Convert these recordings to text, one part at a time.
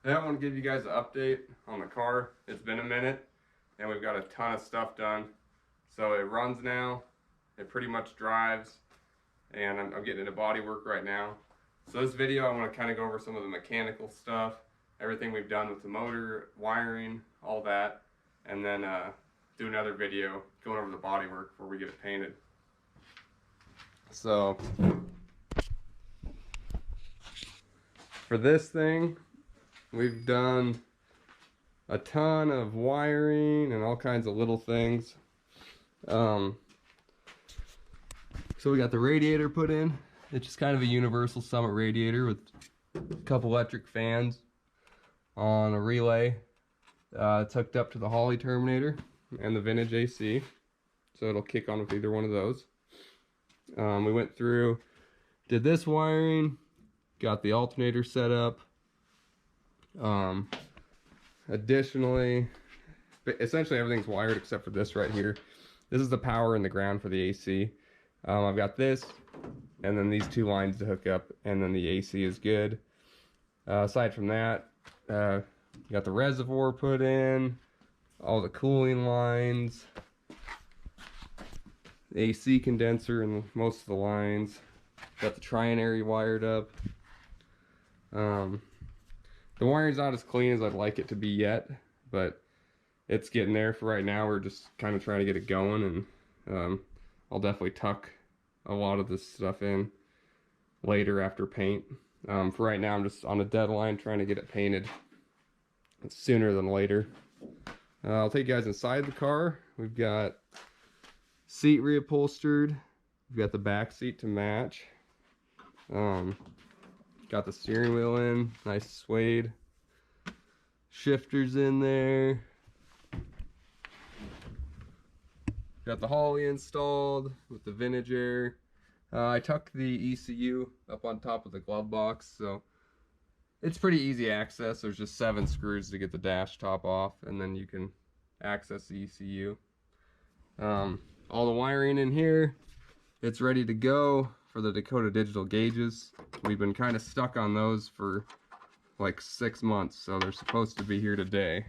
Today I want to give you guys an update on the car. It's been a minute and we've got a ton of stuff done. So it runs now, it pretty much drives, and I'm getting into body work right now. So this video I want to kind of go over some of the mechanical stuff, everything we've done with the motor, wiring, all that, and then do another video going over the body work before we get it painted. So for this thing, we've done a ton of wiring and all kinds of little things. So we got the radiator put in. It's just kind of a universal Summit radiator with a couple electric fans on a relay. It's hooked up to the Holley terminator and the vintage AC, so it'll kick on with either one of those. We went through, did this wiring, got the alternator set up. Additionally, essentially everything's wired except for this right here. This is the power and the ground for the AC. I've got this, and then these two lines to hook up, and then the AC is good. Aside from that, got the reservoir put in, all the cooling lines, the AC condenser and most of the lines. Got the trinary wired up. The wiring's not as clean as I'd like it to be yet, but it's getting there. For right now, we're just kind of trying to get it going, and I'll definitely tuck a lot of this stuff in later after paint. For right now, I'm just on a deadline trying to get it painted sooner than later. I'll take you guys inside the car. We've got seat reupholstered. We've got the back seat to match. Got the steering wheel in, nice suede. Shifters in there. Got the Holley installed with the vintage air. I tucked the ECU up on top of the glove box, so it's pretty easy access. There's just 7 screws to get the dash top off, and then you can access the ECU. All the wiring in here, it's ready to go for the Dakota Digital gauges. We've been kind of stuck on those for like 6 months, so they're supposed to be here today.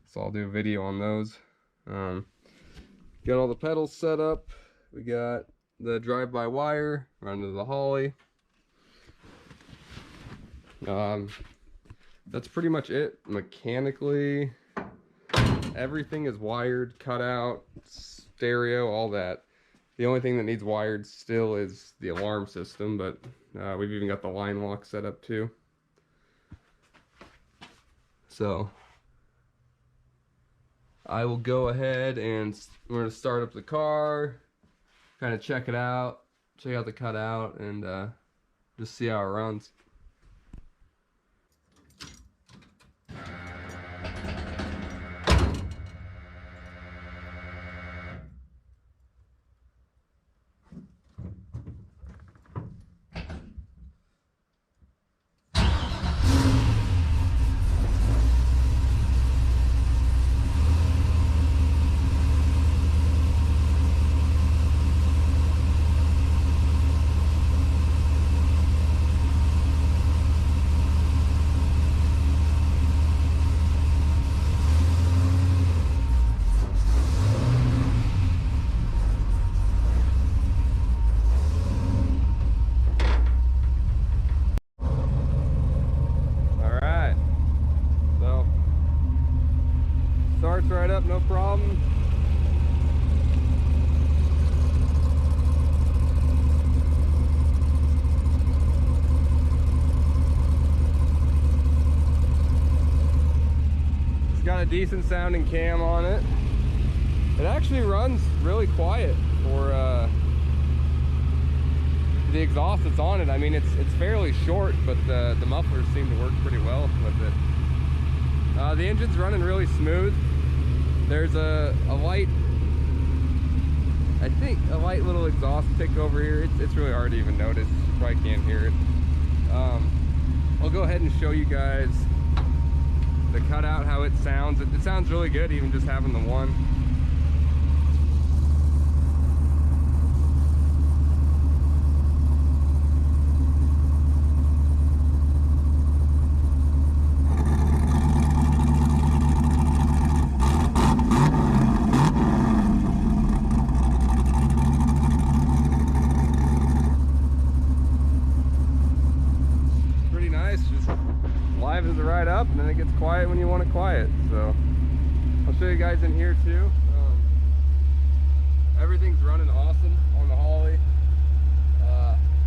So I'll do a video on those. Got all the pedals set up. We got the drive-by-wire run to the Holley. That's pretty much it. Mechanically, everything is wired, cut out, stereo, all that. The only thing that needs wired still is the alarm system, but we've even got the line lock set up too. So I will go ahead and we're going to start up the car, kind of check it out, check out the cutout, and just see how it runs. Starts right up, no problem. It's got a decent sounding cam on it. It actually runs really quiet for the exhaust that's on it. I mean, it's fairly short, but the mufflers seem to work pretty well with it. The engine's running really smooth. There's a light, I think a light little exhaust tick over here. It's really hard to even notice. You probably can't hear it. I'll go ahead and show you guys the cutout, how it sounds. It sounds really good, even just having the one. nice, just livens the ride up, and then it gets quiet when you want it quiet. So I'll show you guys in here too. Everything's running awesome on the Holly.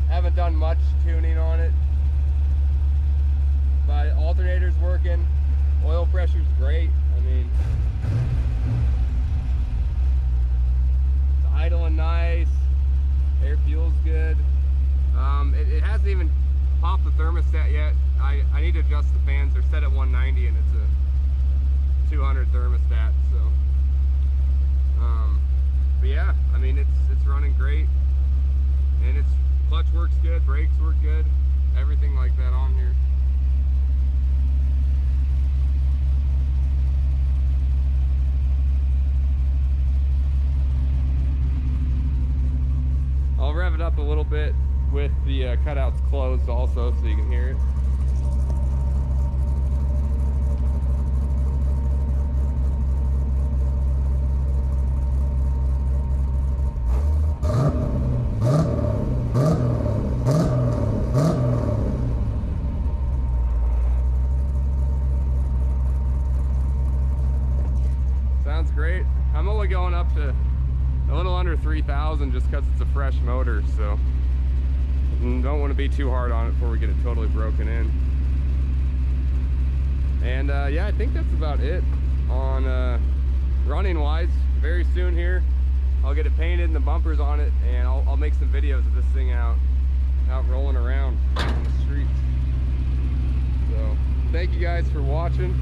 Haven't done much tuning on it, but alternator's working, oil pressure's great. I mean, it's idling nice, air fuel's good. It hasn't even popped the thermostat yet. I need to adjust the fans. They're set at 190 and it's a 200 thermostat. So, but yeah, I mean it's running great, and its clutch works good, brakes work good, everything like that on here. I'll rev it up a little bit with the cutouts closed also so you can hear it. Sounds great. I'm only going up to a little under 3,000 just because it's a fresh motor, so don't want to be too hard on it before we get it totally broken in. And yeah, I think that's about it on running wise. Very soon here I'll get it painted and the bumpers on it, and I'll make some videos of this thing out rolling around on the streets. So thank you guys for watching.